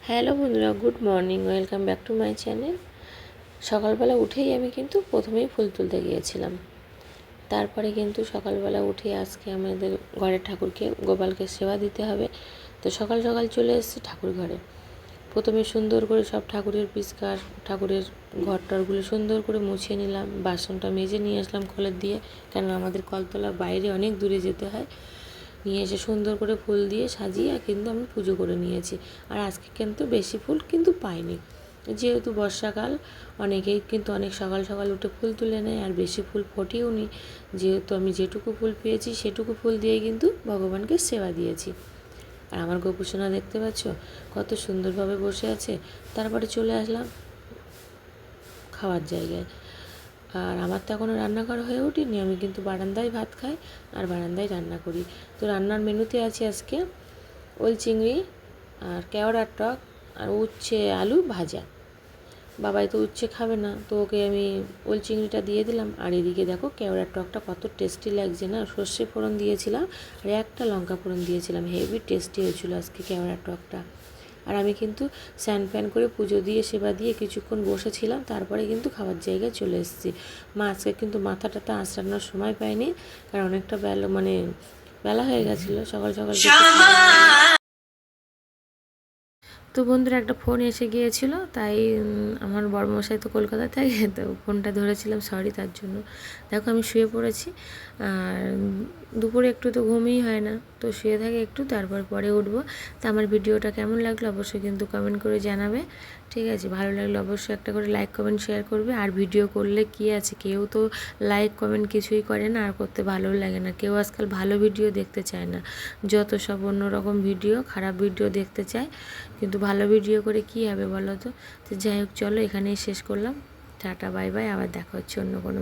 Hello বন্ধুরা, good morning, welcome back to my channel. সকালবেলা উঠেই আমি কিন্তু প্রথমেই ফুল তুলতে গিয়েছিলাম। তারপরে কিন্তু সকালবেলা উঠে আজকে আমাদের ঘরের ঠাকুরকে, গোপালকে সেবা দিতে হবে। তো সকাল সকাল চলে এসেছি ঠাকুর ঘরে। প্রথমে সুন্দর করে সব ঠাকুরের পিচকার, ঠাকুরের ঘরটরগুলো সুন্দর করে মুছিয়ে নিলাম। বাসনটা মেজে নিয়ে আসলাম কলের দিয়ে, কেন আমাদের কলতলা বাইরে অনেক দূরে যেতে হয়। নিয়ে এসে সুন্দর করে ফুল দিয়ে সাজিয়ে কিন্তু আমি পুজো করে নিয়েছি। আর আজকে কিন্তু বেশি ফুল কিন্তু পাইনি, যেহেতু বর্ষাকাল, অনেকেই কিন্তু অনেক সকাল সকাল উঠে ফুল তুলে নেয় আর বেশি ফুল ফোটেও নি। যেহেতু আমি যেটুকু ফুল পেয়েছি সেটুকু ফুল দিয়ে কিন্তু ভগবানকে সেবা দিয়েছি। আর আমার গোপুসোনা দেখতে পাচ্ছ কত সুন্দরভাবে বসে আছে। তারপরে চলে আসলাম খাওয়ার জায়গায়। আর আমার তো এখনও রান্নাঘর হয়ে ওঠেনি, আমি কিন্তু বারান্দায় ভাত খাই আর বারান্দায় রান্না করি। তো রান্নার মেনুতে আছে আজকে ওল চিংড়ি আর কেওড়ার টক আর উচ্ছে আলু ভাজা। বাবাই তো উচ্ছে খাবে না, তো ওকে আমি ওল চিংড়িটা দিয়ে দিলাম। আর এদিকে দেখো কেওড়ার টকটা কত টেস্টি লাগছে না, সর্ষে ফোড়ন দিয়েছিলাম আর একটা লঙ্কা ফোড়ন দিয়েছিলাম, হেভি টেস্টি হয়েছিল আজকে কেওড়ার টকটা। আর আমি কিন্তু স্নান ফ্যান করে পুজো দিয়ে সেবা দিয়ে কিছুক্ষণ বসেছিলাম, তারপরে কিন্তু খাবার জায়গায় চলে এসেছি। মা আজকে কিন্তু মাথাটাতে আঁচড়ানোর সময় পায়নি, কারণ অনেকটা বেলা হয়ে গেছিলো, সকাল সকাল তো বন্ধুরা একটা ফোন এসে গিয়েছিল, তাই আমার বড়মশাই তো কলকাতা থাকে, তো ফোনটা ধরেছিলাম, সরি তার জন্য। দেখো আমি শুয়ে পড়েছি, আর দুপুরে একটু তো ঘুমই হয় না, তো শুয়ে থাকে একটু, তারপর পরে উঠবো। তা আমার ভিডিওটা কেমন লাগলো অবশ্যই কিন্তু কমেন্ট করে জানাবে, ঠিক আছে? ভালো লাগলে অবশ্যই একটা করে লাইক কমেন্ট শেয়ার করবে। আর ভিডিও করলে কি আছে, কেউ তো লাইক কমেন্ট কিছুই করে না, আর করতে ভালোও লাগে না। কেউ আজকাল ভালো ভিডিও দেখতে চায় না, যত সব অন্যরকম ভিডিও, খারাপ ভিডিও দেখতে চায়, কিন্তু ভালো ভিডিও করে কি হবে বলো তো? তো যাই হোক, চলো এখানেই শেষ করলাম। টাটা, বাই বাই, আবার দেখা হচ্ছে অন্য কোনো